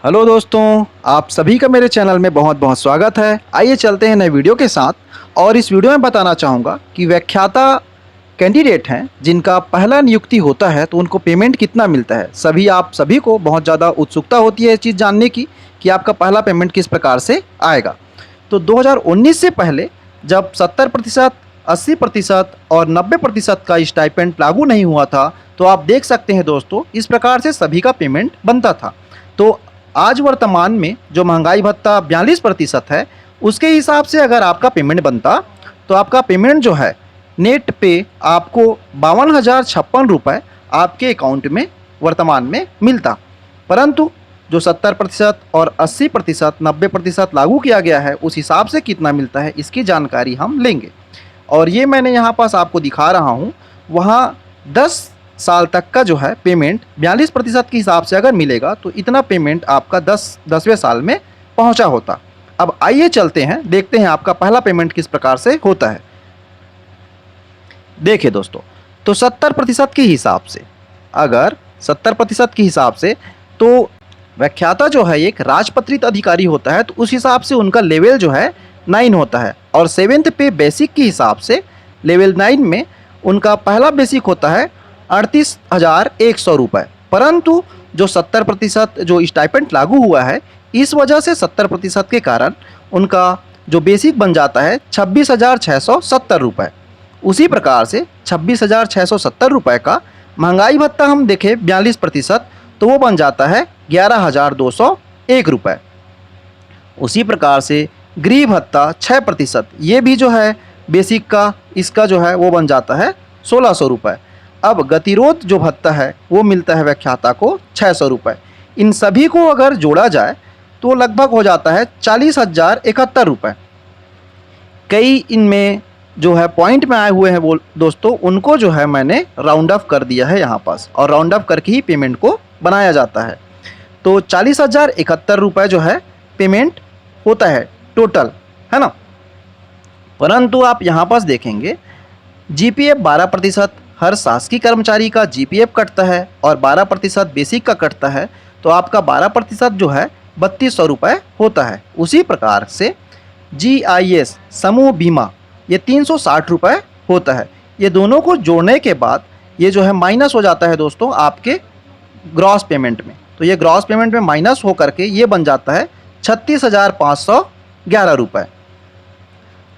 Hello दोस्तों, आप सभी का मेरे चैनल में बहुत बहुत स्वागत है। आइए चलते हैं नए वीडियो के साथ। और इस वीडियो में बताना चाहूँगा कि व्याख्याता कैंडिडेट हैं जिनका पहला नियुक्ति होता है तो उनको पेमेंट कितना मिलता है। आप सभी को बहुत ज़्यादा उत्सुकता होती है इस चीज़ जानने की कि आपका पहला पेमेंट किस प्रकार से आएगा। तो 2019 से पहले जब 70%, 80% और 90% का स्टाइपेंड लागू नहीं हुआ था, तो आप देख सकते हैं दोस्तों, इस प्रकार से सभी का पेमेंट बनता था। तो आज वर्तमान में जो महंगाई भत्ता 42% है, उसके हिसाब से अगर आपका पेमेंट बनता तो आपका पेमेंट जो है नेट पे आपको 52,056 रुपये आपके अकाउंट में वर्तमान में मिलता। परंतु जो 70% और 80%, 90% लागू किया गया है, उस हिसाब से कितना मिलता है इसकी जानकारी हम लेंगे। और ये मैंने यहाँ पास आपको दिखा रहा हूँ। वहाँ 10 साल तक का जो है पेमेंट 42% के हिसाब से अगर मिलेगा तो इतना पेमेंट आपका 10वें साल में पहुंचा होता। अब आइए चलते हैं, देखते हैं आपका पहला पेमेंट किस प्रकार से होता है। देखिए दोस्तों, तो 70% के हिसाब से, अगर 70% के हिसाब से, तो व्याख्याता जो है एक राजपत्रित अधिकारी होता है, तो उस हिसाब से उनका लेवल जो है 9 होता है। और 7th पे बेसिक के हिसाब से लेवल 9 में उनका पहला बेसिक होता है 38,100 रुपये। परंतु जो 70% जो स्टाइपेंड लागू हुआ है, इस वजह से 70% के कारण उनका जो बेसिक बन जाता है 26,670 रुपये। उसी प्रकार से 26,670 रुपये का महंगाई भत्ता हम देखें 42%, तो वो बन जाता है 11,201 रुपये। उसी प्रकार से गृह भत्ता 6%, ये भी जो है बेसिक का, इसका जो है वो बन जाता है 1,600 रुपये। अब गतिरोध जो भत्ता है वो मिलता है व्याख्याता को 600 रुपये। इन सभी को अगर जोड़ा जाए तो लगभग हो जाता है 40,071 रुपये। कई इनमें जो है पॉइंट में आए हुए हैं वो दोस्तों, उनको जो है मैंने राउंड अप कर दिया है यहाँ पास, और राउंड अप करके ही पेमेंट को बनाया जाता है। तो 40,071 रुपये जो है पेमेंट होता है टोटल, है ना। परंतु आप यहाँ पास देखेंगे GPF 12%, हर शासकीय कर्मचारी का GPF कटता है और 12% बेसिक का कटता है, तो आपका 12% जो है 3200 रुपये होता है। उसी प्रकार से GIS समूह बीमा ये 360 रुपये होता है। ये दोनों को जोड़ने के बाद ये जो है माइनस हो जाता है दोस्तों आपके ग्रॉस पेमेंट में। तो ये ग्रॉस पेमेंट में माइनस हो करके ये बन जाता है 36,511 रुपये।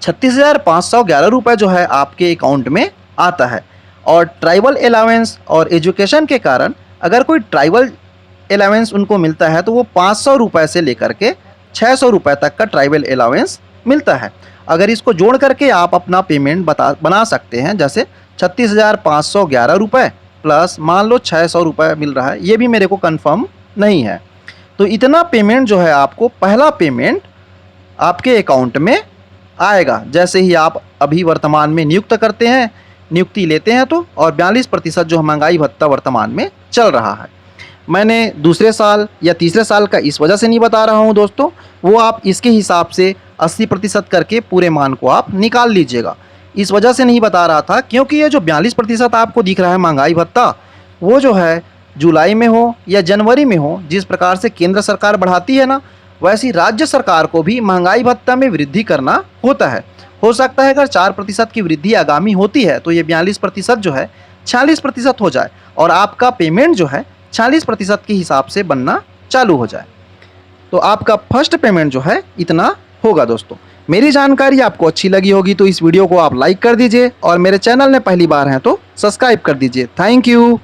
36,511 रुपये जो है आपके अकाउंट में आता है। और ट्राइबल अलाउंस और एजुकेशन के कारण अगर कोई ट्राइबल अलाउंस उनको मिलता है तो वो 500 रुपये से लेकर के 600 रुपये तक का ट्राइबल अलाउंस मिलता है। अगर इसको जोड़ करके आप अपना पेमेंट बना सकते हैं, जैसे 36,511 रुपये प्लस मान लो 600 रुपये मिल रहा है, ये भी मेरे को कंफर्म नहीं है। तो इतना पेमेंट जो है आपको पहला पेमेंट आपके अकाउंट में आएगा जैसे ही आप अभी वर्तमान में नियुक्ति लेते हैं तो। और 42% जो महंगाई भत्ता वर्तमान में चल रहा है। मैंने दूसरे साल या तीसरे साल का इस वजह से नहीं बता रहा हूं दोस्तों, वो आप इसके हिसाब से 80% करके पूरे मान को आप निकाल लीजिएगा। इस वजह से नहीं बता रहा था क्योंकि ये जो 42% आपको दिख रहा है महंगाई भत्ता, वो जो है जुलाई में हो या जनवरी में हो, जिस प्रकार से केंद्र सरकार बढ़ाती है ना, वैसी राज्य सरकार को भी महंगाई भत्ता में वृद्धि करना होता है। हो सकता है अगर 4% की वृद्धि आगामी होती है तो ये 42% जो है 46% हो जाए और आपका पेमेंट जो है 46% के हिसाब से बनना चालू हो जाए। तो आपका फर्स्ट पेमेंट जो है इतना होगा दोस्तों। मेरी जानकारी आपको अच्छी लगी होगी तो इस वीडियो को आप लाइक कर दीजिए, और मेरे चैनल में पहली बार हैं तो सब्सक्राइब कर दीजिए। Thank you.